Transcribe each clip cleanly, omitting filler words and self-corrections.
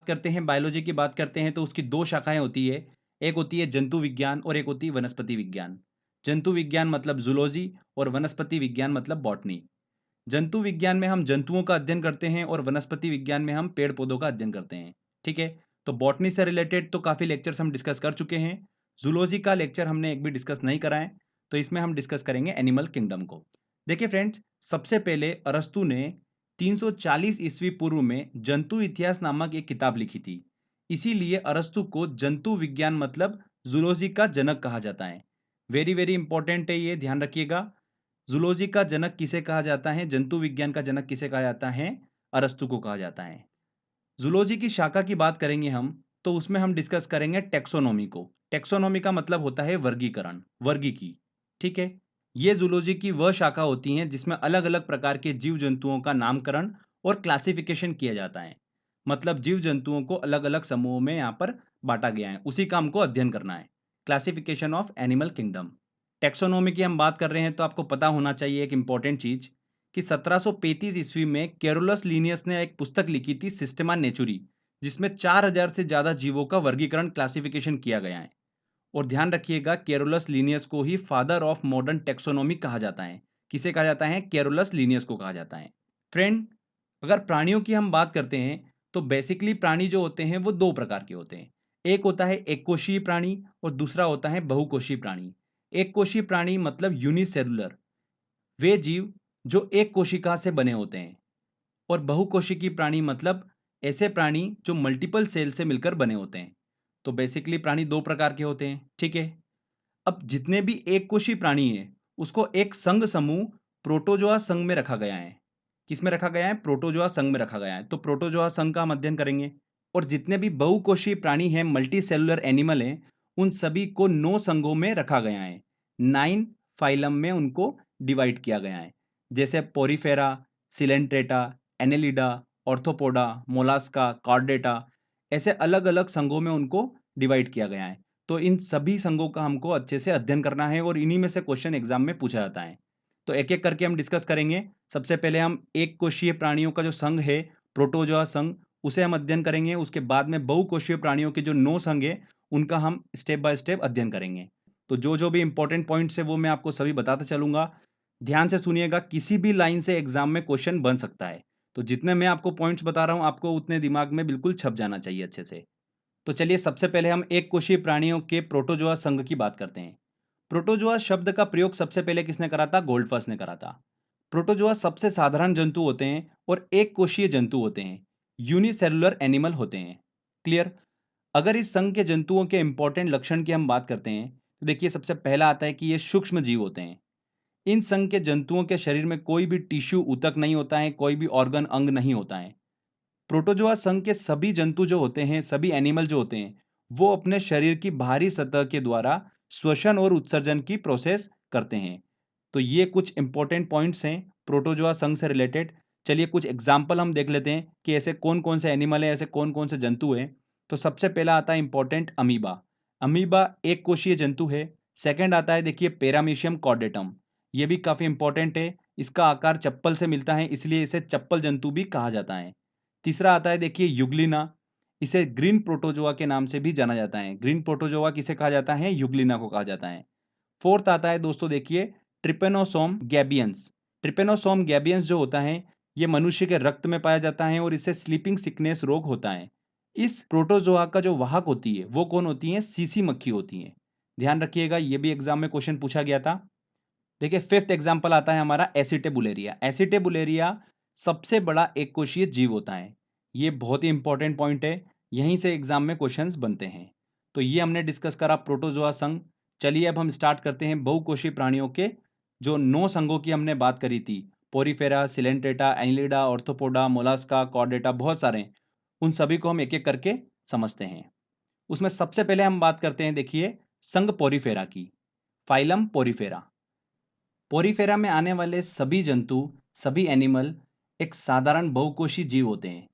करते हैं बायोलॉजी की बात करते हैं तो उसकी 2 शाखाएँ होती है। एक होती है जंतु विज्ञान और एक होती है वनस्पति विज्ञान। जंतु विज्ञान मतलब ज़ूलॉजी और वनस्पति विज्ञान मतलब बॉटनी। जंतु विज्ञान में हम जंतुओं का अध्ययन करते हैं और वनस्पति विज्ञान में हम पेड़-पौधों का अध्ययन करते हैं। ठीक है? तो बॉटनी से रिलेटेड तो काफ़ी लेक्चर्स हम डिस्कस कर चुके हैं। ज़ूलॉजी का लेक्चर हमने एक भी डिस्कस नहीं करा है, तो इसमें हम डिस्कस करेंगे एनिमल किंगडम को। देखिए फ्रेंड्स, सबसे पहले अरस्तू ने 340 ईस्वी पूर्व में जंतु इतिहास नामक एक किताब लिखी थी। इसीलिए अरस्तू को जंतु विज्ञान मतलब ज़ूलॉजी का जनक कहा जाता है। वेरी वेरी इंपॉर्टेंट है ये, ध्यान रखिएगा। ज़ूलॉजी का जनक किसे कहा जाता है? जंतु विज्ञान का जनक किसे कहा जाता है? अरस्तू को कहा जाता है। ज़ूलॉजी की शाखा की बात करेंगे हम, तो उसमें हम डिस्कस करेंगे टैक्सोनॉमी को। टैक्सोनॉमी का मतलब होता है वर्गीकरण, वर्गीकी, ठीक है? ये ज़ूलॉजी की वह शाखा होती हैं जिसमें अलग-अलग प्रकार के जीव-जंतुओं का नामकरण और क्लासिफिकेशन किया जाता है। मतलब जीव-जंतुओं को अलग-अलग समूहों में यहाँ पर बाँटा गया है, उसी काम को अध्ययन करना है। Classification of animal kingdom. Taxonomy की हम बात कर रहे हैं तो आपको पता होना चाहिए एक इम्पोर्टेंट चीज़ कि 1735 ईस्वी में कैरोलस लीनियस ने एक पुस्तक लिखी थी सिस्टेमा नेचुरी, जिसमें 4000 से ज़्यादा जीवों का वर्गीकरण क्लासिफिकेशन किया गया है। और ध्यान रखिएगा कैरोलस लीनियस को ही फादर ऑफ मॉडर्न टैक्सोनॉमी कहा जाता है। किसे कहा जाता है? कैरोलस लीनियस को कहा जाता है। फ्रेंड, अगर प्राणियों की हम बात करते हैं तो बेसिकली प्राणी जो होते हैं वो 2 प्रकार के होते हैं। एक होता है एककोषीय प्राणी और दूसरा होता है बहुकोषीय प्राणी। एककोषीय प्राणी मतलब यूनिसेलुलर, वे जीव जो एक कोशिका से बने होते हैं। और बहुकोशिकीय प्राणी मतलब ऐसे प्राणी जो मल्टीपल सेल से मिलकर बने होते हैं। तो बेसिकली प्राणी 2 प्रकार के होते हैं, ठीक है? अब जितने भी एक कोशीय प्राणी हैं, उसको एक संघ समूह प्रोटोजोआ संघ में रखा गया है। किसमें रखा गया है? प्रोटोजोआ संघ में रखा गया है। तो प्रोटोजोआ संघ का हम अध्ययन करेंगे। और जितने भी बहुकोषीय प्राणी हैं, मल्टीसेलुलर एनिमल हैं, उन सभी को 9 संघों में रखा गया है। 9 फाइलम में उनको डिवाइड किया गया है। जैसे Porifera, Coelenterata, Annelida, arthropoda, Mollusca, Chordata, ऐसे अलग-अलग संघों में उनको डिवाइड किया गया है। तो इन सभी संघों का हमको अच्छे से अध्ययन करना है और इन्हीं में से क्वेश्चन एग्जाम में पूछा जाता है। तो एक-एक करके हम डिस्कस करेंगे। सबसे पहले हम एक कोशीय प्राणियों का जो संघ है, प्रोटोजोआ संघ, उसे हम अध्ययन करेंगे। उसके बाद में बहुकोशीय प्राणियों के जो 9 संघ हैं, उनका हम स्टेप बाय स्टेप अध्ययन करेंगे। तो जो-जो भी इंपॉर्टेंट पॉइंट्स हैं, वो मैं आपको सभी बताता चलूँगा। ध्यान से सुनिएगा, किसी भी लाइन से एग्जाम में क्वेश्चन बन सकता है। तो जितने मैं आपको पॉइंट्स बता रहा हूँ, आपको उतने दिमाग में बिल्कुल छप जाना चाहिए अच्छे से। तो चलिए सबसे पहले हम एक कोशीय प्राणियों के प्रोटोजोआ संघ की बात करते हैं। प्रोटोजोआ शब्द का प्रयोग सबसे पहले किसने करा था? गोल्डफस्ट ने करा था। प्रोटोजोआ सबसे साधारण जंतु होते हैं और एक कोशीय जंतु होते हैं। यूनिसेलुलर एनिमल होते हैं। क्लियर? अगर इस संघ के जंतुओं के इंपॉर्टेंट लक्षण की हम बात करते हैं तो देखिए सबसे पहला आता है कि ये सूक्ष्म जीव होते हैं। इन संघ के जंतुओं के शरीर में कोई भी टिश्यू ऊतक नहीं होता है, कोई भी ऑर्गन अंग नहीं होता है। प्रोटोजोआ संघ के सभी जंतु जो होते हैं, सभी एनिमल जो होते हैं, वो अपने शरीर की बाहरी सतह के द्वारा श्वसन और उत्सर्जन की प्रोसेस करते हैं। तो ये कुछ इंपॉर्टेंट पॉइंट्स हैं प्रोटोजोआ संघ से रिलेटेड। चलिए कुछ एग्जाम्पल हम देख लेते हैं कि ऐसे कौन-कौन से एनिमल हैं, ऐसे कौन-कौन से जंतु हैं। तो सबसे पहला आता है इंपॉर्टेंट अमीबा। अमीबा एक कोशीय जंतु है। सेकंड आता है देखिए पैरामीशियम कॉर्डेटम। ये भी काफ़ी इंपॉर्टेंट है। इसका आकार चप्पल से मिलता है, इसलिए इसे चप्पल जंतु भी कहा जाता है। तीसरा आता है देखिए यूग्लिना। इसे ग्रीन प्रोटोजोआ के नाम से भी जाना जाता है। ग्रीन प्रोटोजोआ किसे कहा जाता है? यूग्लिना को कहा जाता है। फोर्थ आता है दोस्तों देखिए ट्रिपेनोसोम गैबियंस। ट्रिपेनोसोम गैबियंस जो होता है, ये मनुष्य के रक्त में पाया जाता है और इससे स्लीपिंग सिकनेस रोग होता है। इस प्रोटोजोआ का जो वाहक होती है वो कौन होती है? सीसी मक्खी होती है। ध्यान रखिएगा, ये भी एग्जाम में क्वेश्चन पूछा गया था। देखिए फिफ्थ एग्जाम्पल आता है हमारा एसिटेबुलेरिया। एसिटेबुलेरिया सबसे बड़ा एक कोशीय जीव होता है। ये बहुत ही इंपॉर्टेंट पॉइंट है, यहीं से एग्जाम में क्वेश्चंस बनते हैं। तो ये हमने डिस्कस करा प्रोटोजोआ संघ। चलिए अब हम स्टार्ट करते हैं बहुकोशीय प्राणियों के जो 9 संघों की हमने बात करी थी। Porifera, Coelenterata, Annelida, arthropoda, Mollusca, Chordata, बहुत सारे हैं। उन सभी को हम एक-एक करके समझते हैं। उसमें सबसे पहले हम बात करते हैं देखिए संघ पोरीफेरा की। Phylum Porifera. पोरीफेरा में आने वाले सभी जंतु, सभी एनिमल एक साधारण बहुकोषीय जीव होते हैं।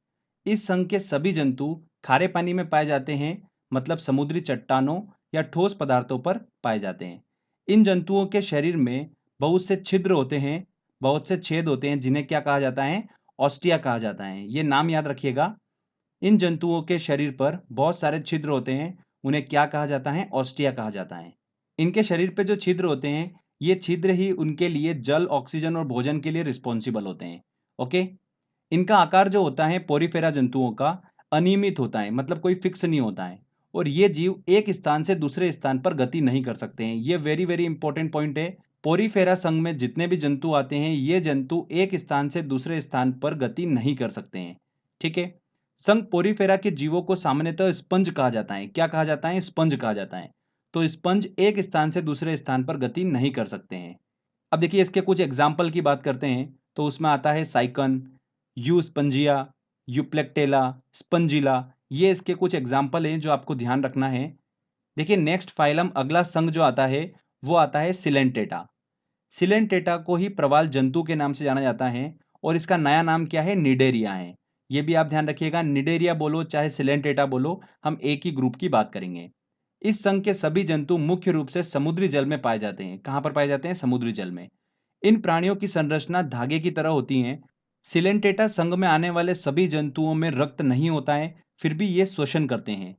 इस संघ के सभी जंतु खारे पानी में पाए जाते हैं, मतलब समुद्री चट्टानों या ठोस पदार्थों पर पाए जाते हैं। इन जंतुओं के शरीर में बहुत से छिद्र होते हैं, बहुत से छेद होते हैं जिन्हें क्या कहा जाता है? ऑस्टिया कहा जाता है। ये नाम याद रखिएगा। इन जंतुओं के शरीर पर बहुत सारे छिद्र होते हैं, उन्हें क्या कहा जाता है? ऑस्टिया कहा जाता है। इनके शरीर पे जो छिद्र होते हैं, ये छिद्र ही उनके लिए जल, ऑक्सीजन और भोजन के लिए रिस्पॉन्सिबल होते हैं। ओके। इनका आकार जो होता है पोरीफेरा जंतुओं का अनियमित होता है, मतलब कोई फिक्स नहीं होता है, और ये जीव एक स्थान से दूसरे स्थान पर गति नहीं कर सकते हैं। ये वेरी वेरी इंपॉर्टेंट पॉइंट है। पोरीफेरा संघ में जितने भी जंतु आते हैं, ये जंतु एक स्थान से दूसरे स्थान पर गति नहीं कर सकते हैं। ठीक है। संघ पोरीफेरा के जीवों को सामान्यतः स्पंज कहा जाता है। क्या कहा जाता है? स्पंज कहा जाता है। तो स्पंज एक स्थान से दूसरे स्थान पर गति नहीं कर सकते हैं। अब देखिए इसके कुछ एग्जाम्पल की बात करते हैं, तो उसमें आता है साइकन, यू स्पंजिया, यूप्लेक्टेला, स्पंजिला। ये इसके कुछ एग्जाम्पल हैं जो आपको ध्यान रखना है। देखिए नेक्स्ट फाइलम, अगला संघ जो आता है वो आता है सिलेंटेटा। सिलेंटेटा को ही प्रवाल जंतु के नाम से जाना जाता है, और इसका नया नाम क्या है? निडेरिया है। ये भी आप ध्यान रखिएगा, निडेरिया बोलो चाहे सिलेंटेटा बोलो, हम एक ही ग्रुप की बात करेंगे। इस संघ के सभी जंतु मुख्य रूप से समुद्री जल में पाए जाते हैं। कहां पर पाए जाते हैं? समुद्री जल में। इन प्राणियों की संरचना धागे की तरह होती है। सिलेंटेटा संघ में आने वाले सभी जंतुओं में रक्त नहीं होता है, फिर भी ये श्वसन करते हैं।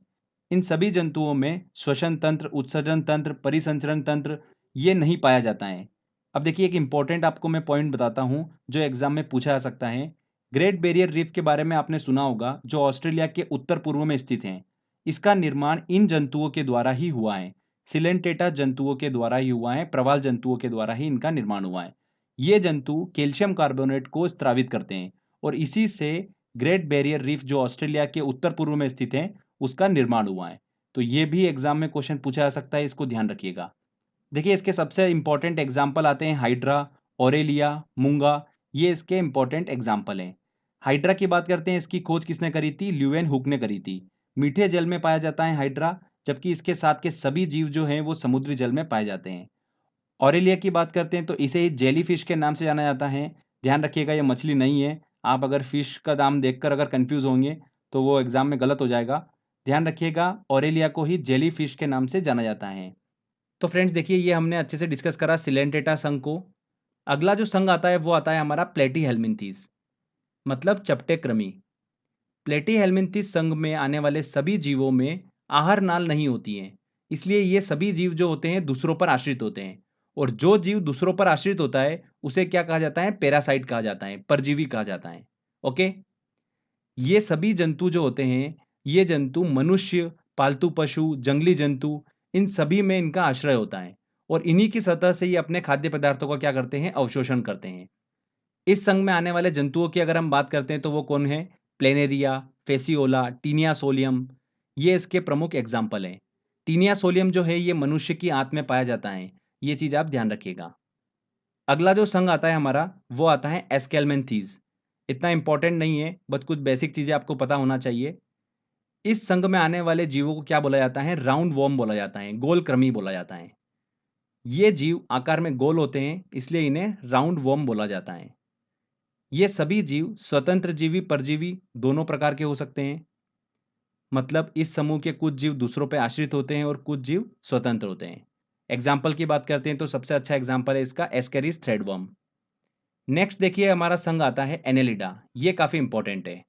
इन सभी जंतुओं में श्वसन तंत्र, उत्सर्जन तंत्र, परिसंचरण तंत्र ये नहीं पाया जाता है। अब देखिए एक इंपॉर्टेंट आपको मैं पॉइंट बताता हूं जो एग्जाम में पूछा जा सकता है। ग्रेट बैरियर रीफ के बारे में आपने सुना होगा, जो ऑस्ट्रेलिया के उत्तर पूर्व में स्थित है। इसका निर्माण इन जंतुओं के द्वारा ही हुआ है। सिलेंटेटा जंतुओं के द्वारा ही हुआ है, प्रवाल जंतुओं के द्वारा ही इनका निर्माण हुआ है। ये जंतु कैल्शियम कार्बोनेट को स्त्रावित करते हैं, और इसी से ग्रेट बैरियर रीफ जो ऑस्ट्रेलिया के उत्तर पूर्व में स्थित है उसका निर्माण हुआ है। तो ये भी एग्जाम में क्वेश्चन पूछा जा सकता है, इसको ध्यान रखिएगा। देखिए इसके सबसे इंपॉर्टेंट एग्जाम्पल आते हैं हाइड्रा, ओरेलिया, मूंगा। ये इसके इंपॉर्टेंट एग्जाम्पल हैं। हाइड्रा की बात करते हैं, इसकी खोज किसने करी थी? ल्यूवेन हुक ने करी थी। मीठे जल में पाया जाता है हाइड्रा, जबकि इसके साथ के सभी जीव जो हैं वो समुद्री जल में पाए जाते हैं। ऑरेलिया की बात करते हैं तो इसे ही जेली फिश के नाम से जाना जाता है। ध्यान रखिएगा ये मछली नहीं है। आप अगर फिश का नाम देखकर अगर कंफ्यूज होंगे तो वो एग्जाम में गलत हो जाएगा। ध्यान रखिएगा ऑरेलिया को ही जेली फिश के नाम से जाना जाता है। तो फ्रेंड्स देखिए ये हमने अच्छे से डिस्कस करा सिलेंटेटा संघ को। अगला जो संघ आता है वो आता है हमारा प्लेटी हेलमिंथीस, मतलब चपटे कृमि। प्लेटी हेलमिंथीस संघ में आने वाले सभी जीवों में आहार नाल नहीं होती है, इसलिए ये सभी जीव जो होते हैं दूसरों पर आश्रित होते हैं। और जो जीव दूसरों पर आश्रित होता है उसे क्या कहा जाता है? पैरासाइट कहा जाता है, परजीवी कहा जाता है। ओके। ये सभी जंतु जो होते हैं, ये जंतु मनुष्य, पालतू पशु, जंगली जंतु, इन सभी में इनका आश्रय होता है, और इन्हीं की सतह से ये अपने खाद्य पदार्थों का क्या करते हैं? अवशोषण करते हैं। इस संघ में आने वाले जंतुओं की अगर हम बात करते हैं तो वो कौन है? Planaria, Fasciola, Taenia solium. ये इसके प्रमुख एग्जाम्पल हैं। टीनिया सोलियम जो है ये मनुष्य की आंत में पाया जाता है, ये चीज आप ध्यान रखिएगा। अगला जो संघ आता है हमारा वो आता है एस्केलमेंथीज। इतना इंपॉर्टेंट नहीं है, बस कुछ बेसिक चीजें आपको पता होना चाहिए। इस संघ में आने वाले जीवों को क्या बोला जाता है? राउंड वॉर्म बोला जाता है, गोल कृमि बोला जाता है। ये जीव आकार में गोल होते हैं, इसलिए इन्हें राउंड वॉर्म बोला जाता है। ये सभी जीव स्वतंत्र जीवी, परजीवी दोनों प्रकार के हो सकते हैं। मतलब इस समूह के कुछ जीव दूसरों पर आश्रित होते हैं और कुछ जीव स्वतंत्र होते हैं। एग्जाम्पल की बात करते हैं तो सबसे अच्छा एग्जाम्पल है इसका एस्केरिस थ्रेडवर्म। नेक्स्ट देखिए हमारा संघ आता है एनेलिडा। ये काफी इंपॉर्टेंट है।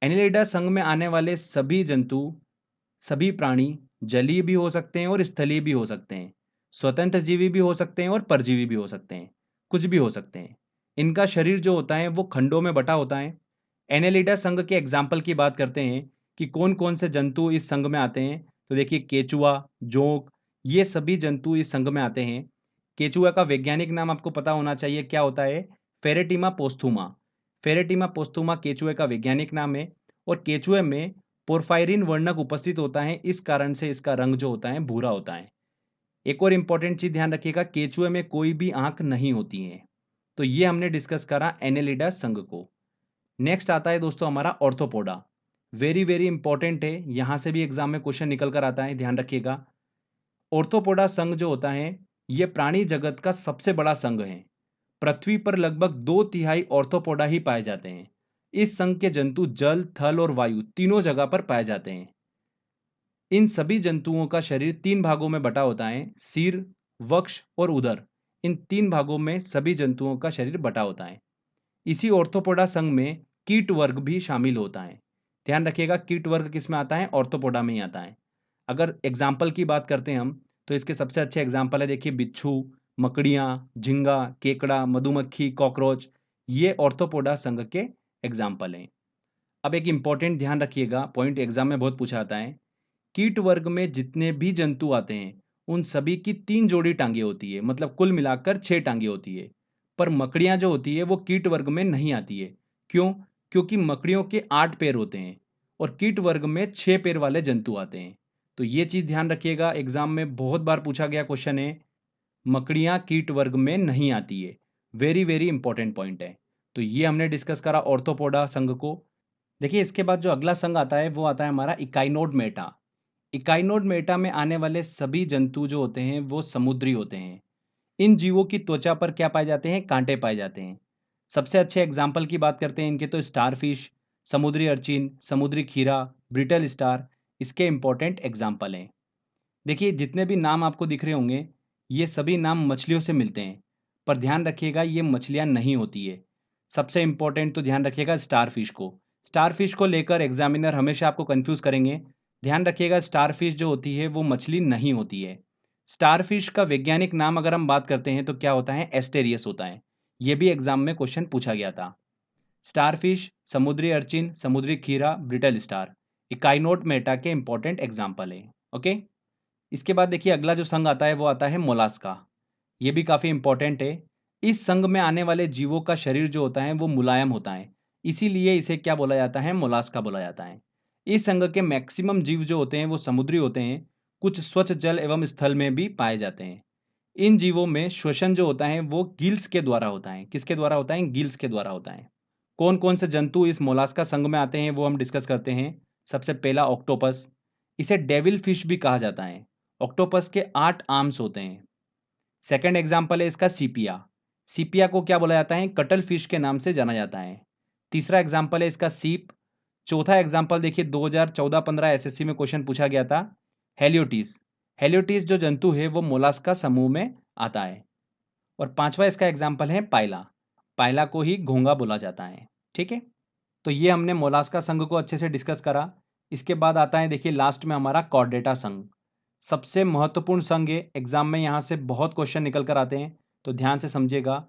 एनेलिडा संघ में आने वाले सभी जंतु, सभी प्राणी जलीय भी हो सकते हैं और स्थलीय भी हो सकते हैं। स्वतंत्र जीवी भी हो सकते हैं और परजीवी भी हो सकते हैं, कुछ भी हो सकते हैं। इनका शरीर जो होता है वो खंडों में बटा होता है। एनेलिडा संघ के एग्जाम्पल की बात करते हैं कि कौन कौन से जंतु इस संघ में आते हैं, तो देखिए केचुआ, जोंक, ये सभी जंतु इस संघ में आते हैं। केचुआ का वैज्ञानिक नाम आपको पता होना चाहिए, क्या होता है? फेरेटिमा पोस्थुमा। फेरेटिमा पोस्थुमा केचुए का वैज्ञानिक नाम है, और केचुए में पोर्फायरिन वर्णक उपस्थित होता है, इस कारण से इसका रंग जो होता है भूरा होता है। एक और इंपॉर्टेंट चीज ध्यान रखिएगा, केचुए में कोई भी आंख नहीं होती है। तो ये हमने डिस्कस करा एनेलिडा संघ को। नेक्स्ट आता है दोस्तों हमारा ऑर्थोपोडा। वेरी वेरी इंपॉर्टेंट है, यहां से भी एग्जाम में क्वेश्चन निकल कर आता है, ध्यान रखिएगा। ऑर्थोपोडा संघ जो होता है यह प्राणी जगत का सबसे बड़ा संघ है। पृथ्वी पर लगभग 2/3 ऑर्थोपोडा ही पाए जाते हैं। इस संघ के जंतु जल, थल और वायु तीनों जगह पर पाए जाते हैं। इन सभी जंतुओं का शरीर 3 भागों में बटा होता है, सिर, वक्ष और उदर। इन 3 भागों में सभी जंतुओं का शरीर बटा होता है। इसी ऑर्थोपोडा संघ में कीट वर्ग भी शामिल होता है। ध्यान रखिएगा कीट वर्ग किस में आता है, ऑर्थोपोडा में ही आता है। अगर एग्जाम्पल की बात करते हैं हम, तो इसके सबसे अच्छे एग्जाम्पल है, देखिए बिच्छू, मकड़ियाँ, झींगा, केकड़ा, मधुमक्खी, कॉकरोच, ये ऑर्थोपोडा संघ के एग्जाम्पल हैं। अब एक इंपॉर्टेंट ध्यान रखिएगा, पॉइंट एग्जाम में बहुत पूछा आता है, कीट वर्ग में जितने भी जंतु आते हैं उन सभी की 3 जोड़ी टांगे होती है, मतलब कुल मिलाकर 6 टांगे होती है। पर मकड़ियां जो होती है वो कीट वर्ग में नहीं आती है। क्यों? क्योंकि मकड़ियों के 8 पैर होते हैं और कीट वर्ग में 6 पैर वाले जंतु आते हैं। तो ये चीज ध्यान रखिएगा, एग्जाम में बहुत बार पूछा गया क्वेश्चन है, मकड़ियां कीट वर्ग में नहीं आती है। वेरी वेरी इंपॉर्टेंट पॉइंट है। तो ये हमने डिस्कस करा ऑर्थोपोडा संघ को। देखिए इसके बाद जो अगला संघ आता है वो आता है हमारा इकाइनोड मेटा। इकाइनोड मेटा में आने वाले सभी जंतु जो होते हैं वो समुद्री होते हैं। इन जीवों की त्वचा पर क्या पाए जाते हैं, कांटे पाए जाते हैं। सबसे अच्छे एग्जाम्पल की बात करते हैं इनके, तो स्टारफिश, समुद्री अर्चिन, समुद्री खीरा, ब्रिटल स्टार इसके इंपॉर्टेंट एग्जाम्पल हैं। देखिए जितने भी नाम आपको दिख रहे होंगे ये सभी नाम मछलियों से मिलते हैं, पर ध्यान रखिएगा ये मछलियां नहीं होती है। सबसे इंपॉर्टेंट तो ध्यान रखिएगा स्टारफिश को लेकर एग्जामिनर हमेशा आपको कंफ्यूज करेंगे। ध्यान रखिएगा स्टारफिश जो होती है वो मछली नहीं होती है। स्टारफिश का वैज्ञानिक नाम अगर हम बात करते हैं तो क्या होता है, एस्टेरियस होता है। ये भी एग्जाम में क्वेश्चन पूछा गया था। स्टारफिश, समुद्री अर्चिन, समुद्री खीरा, ब्रिटल स्टार इकाइनोड मेटा के इंपॉर्टेंट एग्जाम्पल है। ओके, इसके बाद देखिए अगला जो संघ आता है वो आता है मोलास्का। ये भी काफी इंपॉर्टेंट है। इस संघ में आने वाले जीवों का शरीर जो होता है वो मुलायम होता है, इसीलिए इसे क्या बोला जाता है, मोलास्का बोला जाता है। इस संघ के मैक्सिमम जीव जो होते हैं वो समुद्री होते हैं, कुछ स्वच्छ जल एवं स्थल में भी पाए जाते हैं। इन जीवों में श्वसन जो होता है वो गिल्स के द्वारा होता है। किसके द्वारा होता है, गिल्स के द्वारा होता है। कौन कौन से जंतु इस मोलास्का संघ में आते हैं वो हम डिस्कस करते हैं। सबसे पहला ऑक्टोपस, इसे डेविल फिश भी कहा जाता है। ऑक्टोपस के 8 आर्म्स होते हैं। सेकंड एग्जाम्पल है इसका सीपिया। सीपिया को क्या बोला जाता है, कटल फिश के नाम से जाना जाता है। तीसरा एग्जाम्पल है इसका सीप। चौथा एग्जाम्पल देखिए 2014-15 एसएससी में क्वेश्चन पूछा गया था, हेलियोटिस। हेलियोटिस जो जंतु है वो मोलास्का समूह में आता है। और पांचवा इसका एग्जाम्पल है पाइला। पाइला को ही घोंगा बोला जाता है। ठीक है, तो ये हमने मोलास्का संघ को अच्छे से डिस्कस करा। इसके बाद आता है देखिए लास्ट में हमारा कॉर्डेटा संघ। सबसे महत्वपूर्ण संघ है, एग्जाम में यहाँ से बहुत क्वेश्चन निकल कर आते हैं, तो ध्यान से समझिएगा।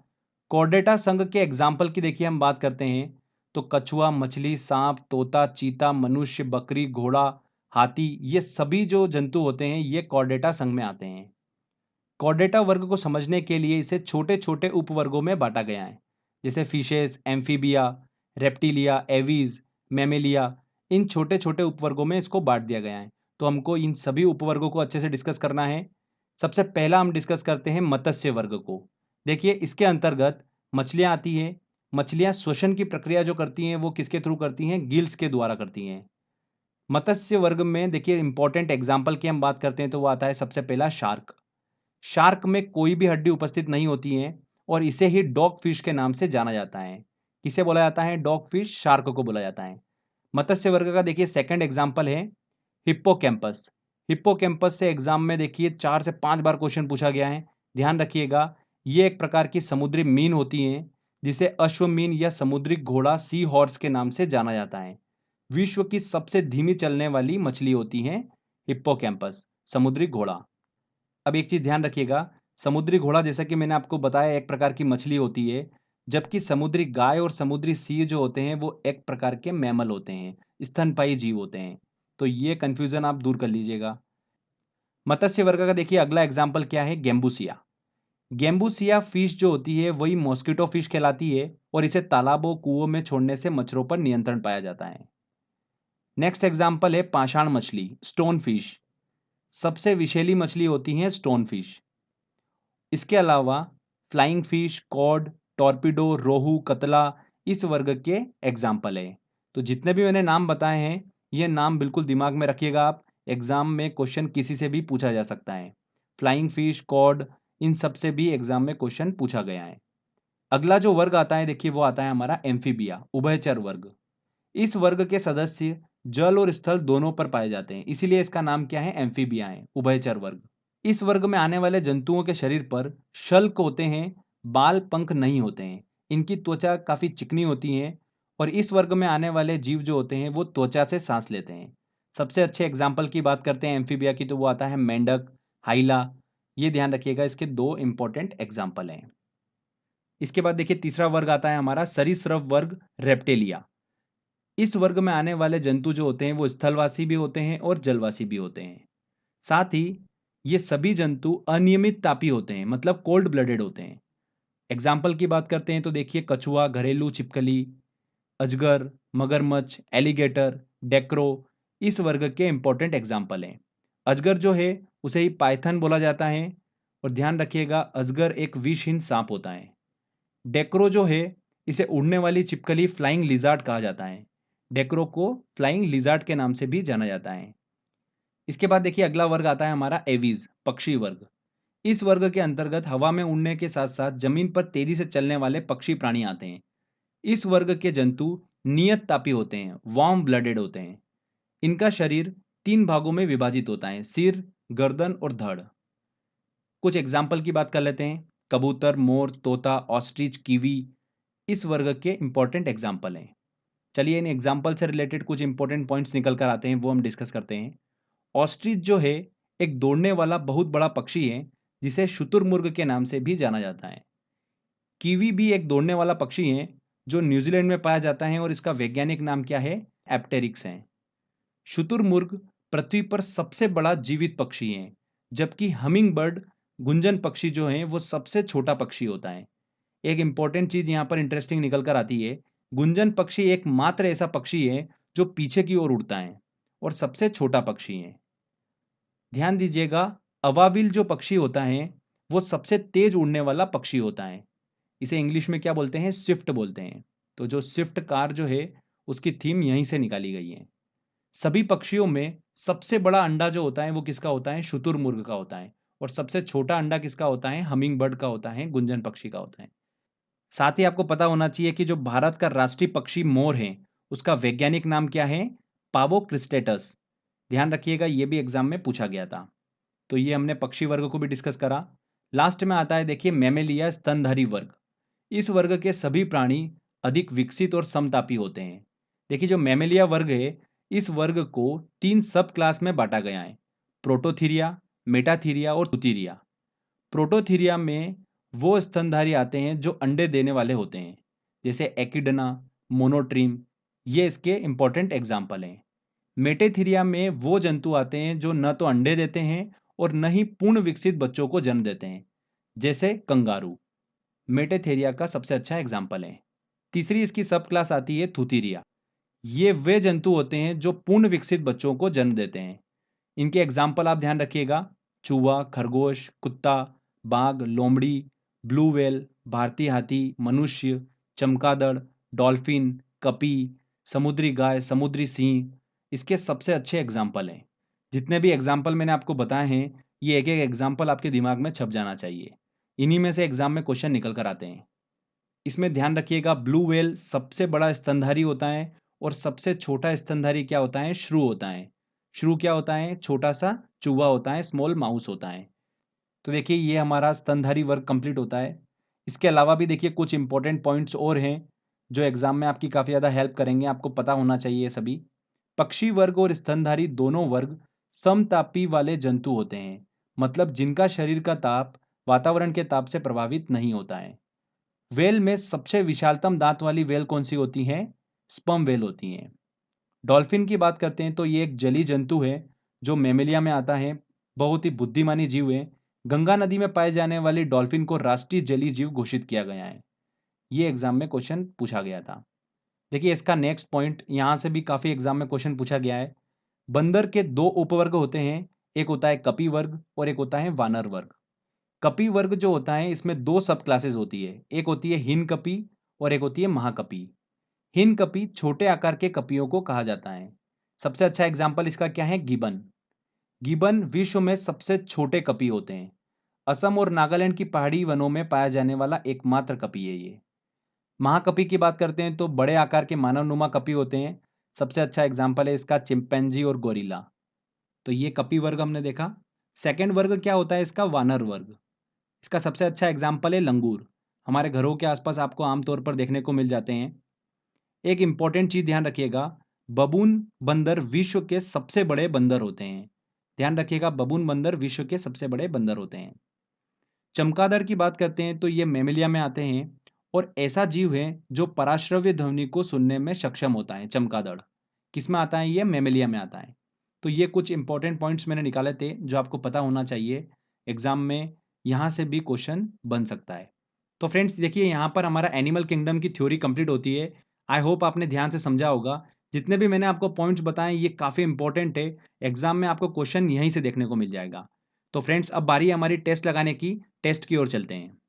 कॉर्डेटा संघ के एग्जाम्पल की देखिए हम बात करते हैं तो कछुआ, मछली, सांप, तोता, चीता, मनुष्य, बकरी, घोड़ा, हाथी, ये सभी जो जंतु होते हैं ये कॉर्डेटा संघ में आते हैं। कॉर्डेटा वर्ग को समझने के लिए इसे छोटे छोटे उपवर्गों में बांटा गया है, जैसे fishes, Amphibia, Reptilia, Aves, Mammalia. इन छोटे छोटे उपवर्गों में इसको बांट दिया गया है। तो हमको इन सभी उपवर्गों को अच्छे से डिस्कस करना है। सबसे पहला हम डिस्कस करते हैं मत्स्य वर्ग को। देखिए इसके अंतर्गत मछलियां आती हैं। मछलियां श्वसन की प्रक्रिया जो करती हैं वो किसके थ्रू करती हैं, गिल्स के द्वारा करती हैं। मत्स्य वर्ग में देखिए इंपॉर्टेंट एग्जाम्पल की हम बात करते हैं तो वो आता है सबसे पहला शार्क। शार्क में कोई भी हड्डी उपस्थित नहीं होती है और इसे ही डॉग फिश के नाम से जाना जाता है। किसे बोला जाता है, डॉग फिश, शार्क को बोला जाता है। मत्स्य वर्ग का देखिए सेकंड एग्जाम्पल है हिप्पोकैम्पस। हिप्पोकैम्पस से एग्जाम में देखिए 4 से 5 बार क्वेश्चन पूछा गया है। ध्यान रखिएगा ये एक प्रकार की समुद्री मीन होती है जिसे अश्वमीन या समुद्री घोड़ा, सी हॉर्स के नाम से जाना जाता है। विश्व की सबसे धीमी चलने वाली मछली होती है हिप्पोकैम्पस, समुद्री घोड़ा। अब एक चीज ध्यान रखिएगा, समुद्री घोड़ा जैसा कि मैंने आपको बताया एक प्रकार की मछली होती है, जबकि समुद्री गाय और समुद्री सिंह जो होते हैं वो एक प्रकार के मैमल होते हैं, स्तनपायी जीव होते हैं। तो ये कंफ्यूजन आप दूर कर लीजिएगा। मत्स्य वर्ग का देखिए अगला एग्जाम्पल क्या है, गेम्बूसिया। गेम्बूसिया फिश जो होती है वही मॉस्किटो फिश कहलाती है और इसे तालाबों, कुओं में छोड़ने से मच्छरों पर नियंत्रण पाया जाता है। नेक्स्ट एग्जाम्पल है पाषाण मछली, स्टोन फिश। सबसे विषैली मछली होती है स्टोन फिश। इसके अलावा फ्लाइंग फिश, कॉड, टॉर्पिडो, रोहू, कतला इस वर्ग के एग्जाम्पल है। तो जितने भी मैंने नाम बताए हैं ये नाम बिल्कुल दिमाग में रखिएगा आप, एग्जाम में क्वेश्चन किसी से भी पूछा जा सकता है। फ्लाइंग फिश, कॉड, इन सब से भी एग्जाम में क्वेश्चन पूछा गया है। अगला जो वर्ग आता है देखिए वो आता है हमारा एम्फीबिया, उभयचर वर्ग। इस वर्ग के सदस्य जल और स्थल दोनों पर पाए जाते हैं, इसीलिए इसका नाम क्या है, एम्फीबिया है, उभयचर वर्ग। इस वर्ग में आने वाले जंतुओं के शरीर पर शल्क होते हैं, बाल, पंख नहीं होते हैं। इनकी त्वचा काफी चिकनी होती है और इस वर्ग में आने वाले जीव जो होते हैं वो त्वचा से सांस लेते हैं। सबसे अच्छे एग्जाम्पल की बात करते हैं एम्फीबिया की, तो वो आता है मेंढक, हाइला। ये ध्यान रखिएगा, इसके दो इंपॉर्टेंट एग्जाम्पल हैं। इसके बाद देखिए तीसरा वर्ग आता है हमारा सरीसृप वर्ग, रेप्टेलिया। इस वर्ग में आने वाले जंतु जो होते हैं वो स्थलवासी भी होते हैं और जलवासी भी होते हैं। साथ ही ये सभी जंतु अनियमित तापी होते हैं, मतलब कोल्ड ब्लडेड होते हैं। एग्जाम्पल की बात करते हैं तो देखिए कछुआ, घरेलू छिपकली, अजगर, मगरमच्छ, एलिगेटर, डेक्रो इस वर्ग के इंपॉर्टेंट एग्जाम्पल हैं। अजगर जो है उसे ही पाइथन बोला जाता है, और ध्यान रखिएगा अजगर एक विषहीन सांप होता है। डेक्रो जो है इसे उड़ने वाली छिपकली, फ्लाइंग लिजार्ड कहा जाता है। डेक्रो को फ्लाइंग लिजार्ड के नाम से भी जाना जाता है। इसके बाद देखिए अगला वर्ग आता है हमारा एवीज, पक्षी वर्ग। इस वर्ग के अंतर्गत हवा में उड़ने के साथ साथ जमीन पर तेजी से चलने वाले पक्षी प्राणी आते हैं। इस वर्ग के जंतु नियत तापी होते हैं, वार्म ब्लडेड होते हैं। इनका शरीर 3 भागों में विभाजित होता है, सिर, गर्दन और धड़। कुछ एग्जाम्पल की बात कर लेते हैं। कबूतर, मोर, तोता, ऑस्ट्रिच, कीवी इस वर्ग के इंपॉर्टेंट एग्जाम्पल हैं। चलिए इन एग्जाम्पल से रिलेटेड कुछ इंपॉर्टेंट पॉइंट्स निकल कर आते हैं, वो हम डिस्कस करते हैं। ऑस्ट्रिच जो है एक दौड़ने वाला बहुत बड़ा पक्षी है, जिसे शुतुरमुर्ग के नाम से भी जाना जाता है। कीवी भी एक दौड़ने वाला पक्षी है जो न्यूजीलैंड में पाया जाता है, और इसका वैज्ञानिक नाम क्या है? एप्टेरिक्स है। शुतुरमुर्ग पृथ्वी पर सबसे बड़ा जीवित पक्षी है, जबकि हमिंग बर्ड, गुंजन पक्षी जो है वो सबसे छोटा पक्षी होता है। एक इंपॉर्टेंट चीज यहाँ पर इंटरेस्टिंग निकल कर आती है, गुंजन पक्षी एकमात्र ऐसा पक्षी है जो पीछे की ओर उड़ता है और सबसे छोटा पक्षी है। ध्यान दीजिएगा, अवाविल जो पक्षी होता है वो सबसे तेज उड़ने वाला पक्षी होता है। इसे इंग्लिश में क्या बोलते हैं? स्विफ्ट बोलते हैं। तो जो स्विफ्ट कार जो है उसकी थीम यहीं से निकाली गई है। सभी पक्षियों में सबसे बड़ा अंडा जो होता है वो किसका होता है? शुतुरमुर्ग का होता है। और सबसे छोटा अंडा किसका होता है? हमिंग बर्ड का होता है, गुंजन पक्षी का होता है। साथ ही आपको पता होना चाहिए कि जो भारत का राष्ट्रीय पक्षी मोर है उसका वैज्ञानिक नाम क्या है? पावो क्रिस्टेटस। ध्यान रखिएगा, ये भी एग्जाम में पूछा गया था। तो ये हमने पक्षी वर्ग को भी डिस्कस करा। लास्ट में आता है देखिए मैमेलिया, स्तनधारी वर्ग। इस वर्ग के सभी प्राणी अधिक विकसित और समतापी होते हैं। देखिए जो मैमेलिया वर्ग है इस वर्ग को 3 सब क्लास में बांटा गया है, प्रोटोथीरिया, मेटाथीरिया और तुतीरिया। प्रोटोथीरिया में वो स्तनधारी आते हैं जो अंडे देने वाले होते हैं, जैसे एकिडना, मोनोट्रीम, ये इसके इंपॉर्टेंट एग्जाम्पल हैं। मेटेथीरिया में वो जंतु आते हैं जो न तो अंडे देते हैं और न ही पूर्ण विकसित बच्चों को जन्म देते हैं, जैसे कंगारू मेटेथेरिया का सबसे अच्छा एग्जाम्पल है। तीसरी इसकी सब क्लास आती है थूथीरिया। ये वे जंतु होते हैं जो पूर्ण विकसित बच्चों को जन्म देते हैं। इनके एग्जाम्पल आप ध्यान रखिएगा, चूहा, खरगोश, कुत्ता, बाघ, लोमड़ी, ब्लू व्हेल, भारतीय हाथी, मनुष्य, चमगादड़, डॉल्फिन, कपी, समुद्री गाय, समुद्री सिंह इसके सबसे अच्छे एग्जाम्पल हैं। जितने भी एग्जाम्पल मैंने आपको बताए हैं ये एक एक एग्जाम्पल आपके दिमाग में छप जाना चाहिए। इन्हीं में से एग्जाम में क्वेश्चन निकल कर आते हैं। इसमें ध्यान रखिएगा, ब्लू व्हेल सबसे बड़ा स्तनधारी होता है और सबसे छोटा स्तनधारी क्या होता है? श्रू होता है। श्रू क्या होता है? छोटा सा चूहा होता है, स्मॉल माउस होता है। तो देखिए ये हमारा स्तनधारी वर्ग कंप्लीट होता है। इसके अलावा भी देखिए कुछ इंपॉर्टेंट पॉइंट्स और हैं जो एग्जाम में आपकी काफ़ी ज़्यादा हेल्प करेंगे, आपको पता होना चाहिए सभी। पक्षी वर्ग और स्तनधारी दोनों वर्ग समतापी वाले जंतु होते हैं, मतलब जिनका शरीर का ताप वातावरण के ताप से प्रभावित नहीं होता है। वेल में सबसे विशालतम दांत वाली वेल कौन सी होती है? स्पर्म वेल होती हैं। डॉल्फिन की बात करते हैं तो ये एक जलीय जंतु है जो मेमेलिया में आता है, बहुत ही बुद्धिमानी जीव है। गंगा नदी में पाए जाने वाली डॉल्फिन को राष्ट्रीय जलीय जीव घोषित किया गया है। ये एग्जाम में क्वेश्चन पूछा गया था। देखिए इसका नेक्स्ट पॉइंट, यहाँ से भी काफी एग्जाम में क्वेश्चन पूछा गया है। बंदर के 2 उपवर्ग होते हैं, एक होता है कपी वर्ग और एक होता है वानर वर्ग। कपी वर्ग जो होता है इसमें 2 सब क्लासेस होती है, एक होती है हिन कपी और एक होती है महाकपी। हिन कपी छोटे आकार के कपियों को कहा जाता है। सबसे अच्छा एग्जाम्पल इसका क्या है? गिबन। गिबन विश्व में सबसे छोटे कपी होते हैं। असम और नागालैंड की पहाड़ी वनों में पाया जाने वाला एकमात्र कपी है ये। महाकपी की बात करते हैं तो बड़े आकार के मानवनुमा कपी होते हैं। सबसे अच्छा एग्जाम्पल है इसका चिंपैंजी और गोरिल्ला। तो ये कपी वर्ग हमने देखा। सेकेंड वर्ग क्या होता है इसका? वानर वर्ग। इसका सबसे अच्छा एग्जाम्पल है लंगूर। हमारे घरों के आसपास आपको आमतौर पर देखने को मिल जाते हैं। एक इंपॉर्टेंट चीज ध्यान रखिएगा, बबून बंदर विश्व के सबसे बड़े बंदर होते हैं। ध्यान रखिएगा, बबून बंदर विश्व के सबसे बड़े बंदर होते हैं। चमगादड़ की बात करते हैं तो ये मैमेलिया में आते हैं और ऐसा जीव है जो पराश्रव्य ध्वनि को सुनने में सक्षम होता है। चमगादड़ किस में आता है? ये मैमेलिया में आता है। तो ये कुछ इंपॉर्टेंट पॉइंट्स मैंने निकाले थे जो आपको पता होना चाहिए, एग्जाम में यहाँ से भी क्वेश्चन बन सकता है। तो फ्रेंड्स देखिए, यहाँ पर हमारा एनिमल किंगडम की थ्योरी कंप्लीट होती है। आई होप आपने ध्यान से समझा होगा। जितने भी मैंने आपको पॉइंट्स बताए ये काफ़ी इंपॉर्टेंट है, एग्जाम में आपको क्वेश्चन यहीं से देखने को मिल जाएगा। तो फ्रेंड्स अब बारी है हमारी टेस्ट लगाने की। टेस्ट की ओर चलते हैं।